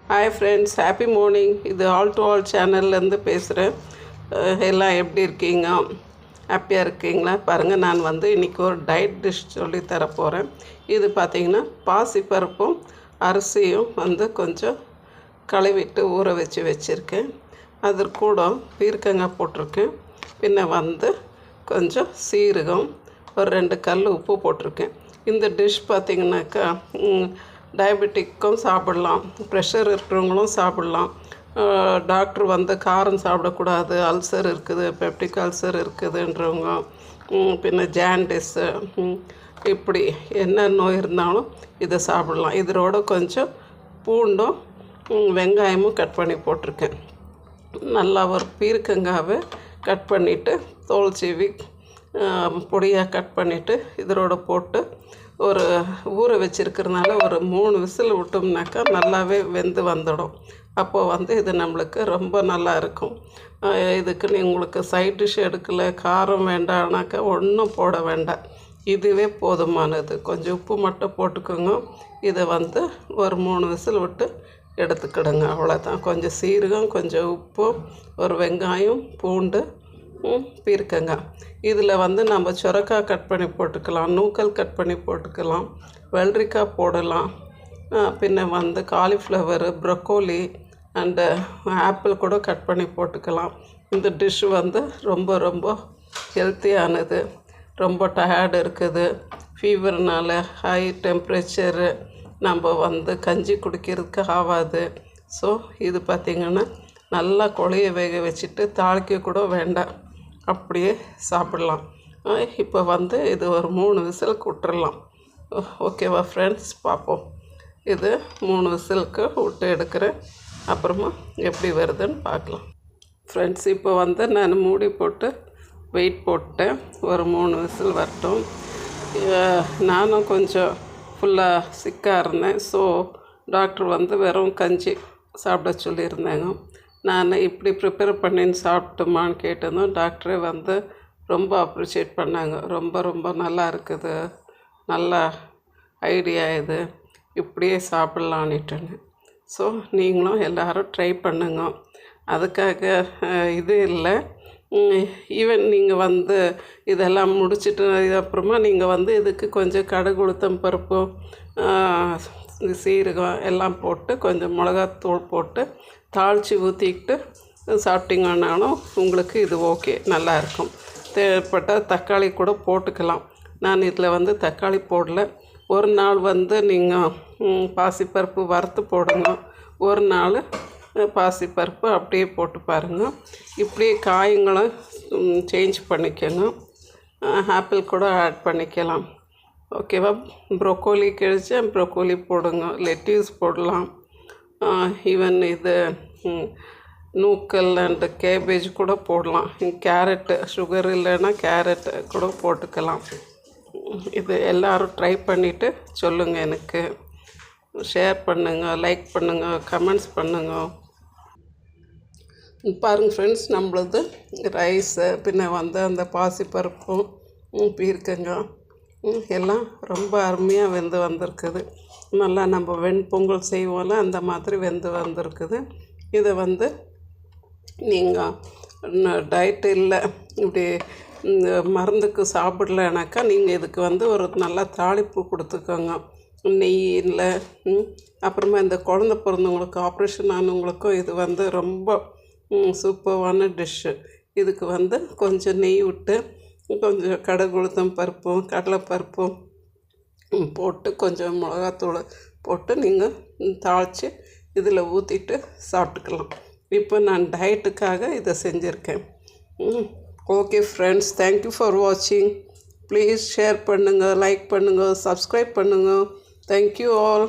Hi friends, happy morning. இது all to all சேனல்லேருந்து பேசுகிறேன். எல்லாம் எப்படி இருக்கீங்க? ஹாப்பியாக இருக்கீங்களா? பாருங்கள், நான் இன்றைக்கி ஒரு டயட் டிஷ் சொல்லி தரப்போகிறேன். இது பார்த்திங்கன்னா பாசிப்பருப்பும் அரிசியும் கொஞ்சம் கழுவிட்டு ஊற வச்சுருக்கேன். அது கூட பீர்க்கங்காய் போட்டிருக்கேன். பின்ன கொஞ்சம் சீரகம், ஒரு 2 கல் உப்பு போட்டிருக்கேன். இந்த டிஷ் பார்த்திங்கனாக்கா டயபெட்டிக்கும் சாப்பிட்லாம், ப்ரெஷர் இருக்கிறவங்களும் சாப்பிட்லாம். டாக்டர் காரம் சாப்பிடக்கூடாது, அல்சர் இருக்குது, பெப்டிக் அல்சர் இருக்குதுன்றவங்க, பின்ன ஜாண்டிஸு, இப்படி என்ன நோய் இருந்தாலும் இதை சாப்பிட்லாம். இதோட கொஞ்சம் பூண்டும் வெங்காயமும் கட் பண்ணி போட்டிருக்கேன். நல்லா ஒரு பீர்க்கங்காவை கட் பண்ணிவிட்டு தோல் சீவி பொடியாக கட் பண்ணிவிட்டு இதோட போட்டு ஒரு ஊற வச்சுருக்கிறதுனால ஒரு 3 விசில் விட்டோம்னாக்கா நல்லாவே வெந்து வந்துடும். அப்போது இது நம்மளுக்கு ரொம்ப நல்லா இருக்கும். இதுக்கு உங்களுக்கு சைட் டிஷ் எடுக்கலை, காரம் வேண்டாம்னாக்கா ஒன்றும் போட வேண்டாம், இதுவே போதுமானது. கொஞ்சம் உப்பு மட்டும் போட்டுக்கோங்க. இதை ஒரு 3 விசில் விட்டு எடுத்துக்கிடுங்க, அவ்வளோதான். கொஞ்சம் சீரகம், கொஞ்சம் உப்பு, ஒரு வெங்காயம், பூண்டு, பீர்க்கங்காய். இதில் நம்ம சுரக்காய் கட் பண்ணி போட்டுக்கலாம், நூக்கல் கட் பண்ணி போட்டுக்கலாம், வெள்ளரிக்காய் போடலாம், பின்ன காலிஃப்ளவரு, ப்ரொக்கோலி அண்டு ஆப்பிள் கூட கட் பண்ணி போட்டுக்கலாம். இந்த டிஷ்ஷு ரொம்ப ரொம்ப ஹெல்த்தியானது. ரொம்ப டயர்டு இருக்குது, ஃபீவர்னால், ஹை டெம்ப்ரேச்சரு, நம்ம கஞ்சி குடிக்கிறதுக்கு ஆகாது. ஸோ இது பார்த்திங்கன்னா நல்லா கொழைய வேக வச்சுட்டு தாளிக்க கூட வேண்டாம், அப்படியே சாப்பிட்லாம். இப்போ இது ஒரு 3 விசிலுக்கு விட்டுறலாம். ஓகேவா ஃப்ரெண்ட்ஸ்? பார்ப்போம். இது 3 விசிலுக்கு விட்டு எடுக்கிறேன், அப்புறமா எப்படி வருதுன்னு பார்க்கலாம். ஃப்ரெண்ட்ஸ், இப்போ நான் மூடி போட்டு வெயிட் போட்டேன். ஒரு 3 விசில் வரட்டும். நானும் கொஞ்சம் ஃபுல்லாக சிக்காக இருந்தேன். ஸோ டாக்டர் வெறும் கஞ்சி சாப்பிட சொல்லியிருந்தாங்க. நான் இப்படி ப்ரிப்பேர் பண்ணின்னு சாப்பிட்டுமான்னு கேட்டதும் டாக்டரே ரொம்ப அப்ரிஷியேட் பண்ணாங்க. ரொம்ப ரொம்ப நல்லா இருக்குது, நல்ல ஐடியா இது, இப்படியே சாப்பிட்லான்னுட்டுன்னு. ஸோ நீங்களும் எல்லோரும் ட்ரை பண்ணுங்க. அதுக்காக இது இல்லை, ஈவன் நீங்கள் இதெல்லாம் முடிச்சுட்டு அப்புறமா நீங்கள் இதுக்கு கொஞ்சம் கடுகு, உளுத்தம் பருப்பு, சீரகம் எல்லாம் போட்டு கொஞ்சம் மிளகாத்தூள் போட்டு தாளித்து ஊற்றிக்கிட்டு சாப்பிட்டீங்கன்னாலும் உங்களுக்கு இது ஓகே, நல்லாயிருக்கும். தேவைப்பட்டால் தக்காளி கூட போட்டுக்கலாம். நான் இதில் தக்காளி போடல. ஒரு நாள் நீங்கள் பாசிப்பருப்பு வறுத்து போடுங்க, ஒரு நாள் பாசிப்பருப்பு அப்படியே போட்டு பாருங்கள். இப்படியே காய்களும் சேஞ்ச் பண்ணிக்கணும். ஆப்பிள் கூட ஆட் பண்ணிக்கலாம். ஓகேவா? ப்ரொக்கோலி கிழிச்சா ப்ரொக்கோலி போடுங்க, லெட்யூஸ் போடலாம். ஈவன் இது நூக்கல் அண்டு கேபேஜ் கூட போடலாம். கேரட்டு, சுகர் இல்லைன்னா கேரட்டு கூட போட்டுக்கலாம். இது எல்லோரும் ட்ரை பண்ணிவிட்டு சொல்லுங்கள், எனக்கு ஷேர் பண்ணுங்கள், லைக் பண்ணுங்கள், கமெண்ட்ஸ் பண்ணுங்கள். பாருங்கள் ஃப்ரெண்ட்ஸ், நம்மளது ரைஸு, பின்ன அந்த பாசிப்பருப்பும் பீர்க்கங்காய் எல்லாம் ரொம்ப அருமையாக வெந்து வந்திருக்குது. நல்லா நம்ம வெண்பொங்கல் செய்வோம்ல, அந்த மாதிரி வெந்து வந்திருக்குது. இதை நீங்கள் டயட் இல்லை, இப்படி மருந்துக்கு சாப்பிடலனாக்கா நீங்கள் இதுக்கு ஒரு நல்ல தாளிப்பு கொடுத்துக்கோங்க. நெய் இல்லை, அப்புறமா இந்த குழந்த பிறந்தவங்களுக்கு, ஆப்ரேஷன் ஆனவங்களுக்கும் இது ரொம்ப சூப்பரான டிஷ்ஷு. இதுக்கு கொஞ்சம் நெய் விட்டு, கொஞ்சம் கடுகு, உளுத்தம் பருப்பும் கடலைப்பருப்பும் போட்டு, கொஞ்சம் மிளகாத்தூள் போட்டு நீங்கள் தாளித்து இதில் ஊற்றிட்டு சாப்பிட்டுக்கலாம். இப்போ நான் டயட்டுக்காக இதை செஞ்சுருக்கேன். ஓகே ஃப்ரெண்ட்ஸ், தேங்க்யூ ஃபார் வாட்சிங். ப்ளீஸ் ஷேர் பண்ணுங்கள், லைக் பண்ணுங்கள், சப்ஸ்கிரைப் பண்ணுங்கள். Thank you all.